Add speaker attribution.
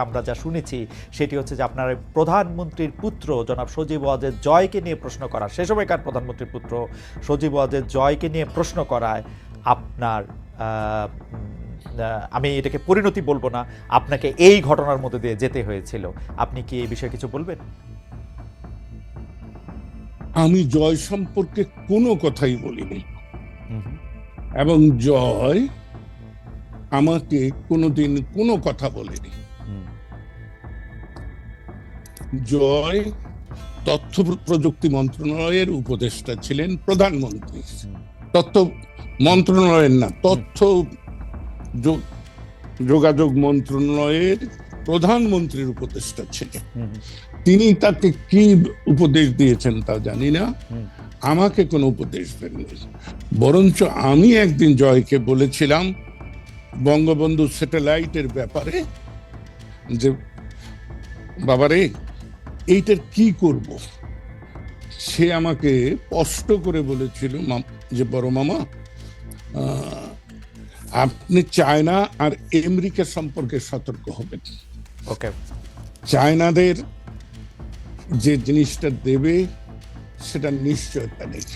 Speaker 1: আমরা যা শুনেছি সেটি হচ্ছে যে আপনার প্রধানমন্ত্রীর পুত্র জনাব সজীব ওয়াজেদ জয়কে নিয়ে প্রশ্ন করা, সে সময়কার প্রধানমন্ত্রীর পুত্র সজীব ওয়াজেদ জয়কে নিয়ে প্রশ্ন করায় আপনার আমি এটাকে পরিণতি বলবো না, আপনাকে এই ঘটনার মধ্যে দিয়ে যেতে হয়েছিল। আপনি কি এই বিষয়ে কিছু বলবেন?
Speaker 2: আমি জয় সম্পর্কে কোনো কথাই বলিনি, এবং জয় আমাকে কোনোদিন কোনো কথা বলেনি। জয় তথ্য প্রযুক্তি মন্ত্রণালয়ের উপদেষ্টা ছিলেন, প্রধানমন্ত্রী, তথ্য মন্ত্রণালয়ের না, তথ্য যোগাযোগ মন্ত্রণালয়ের প্রধানমন্ত্রীর উপদেষ্টা ছিলেন। তিনি তাকে কি উপদেশ দিয়েছেন তা জানি না, আমাকে কোনো উপদেশ দেননি। বরঞ্চ আমি একদিন জয়কে বলেছিলাম বঙ্গবন্ধু স্যাটেলাইটের ব্যাপারে যে বাবারে এইটার কি করব। সে আমাকে স্পষ্ট করে বলেছিল যে বড় মামা, আপনি চায়না আর আমেরিকা সম্পর্কে সতর্ক হবেন।
Speaker 1: ওকে,
Speaker 2: চায়নাদের যে জিনিসটা দেবে সেটা নিশ্চয়তা নেই।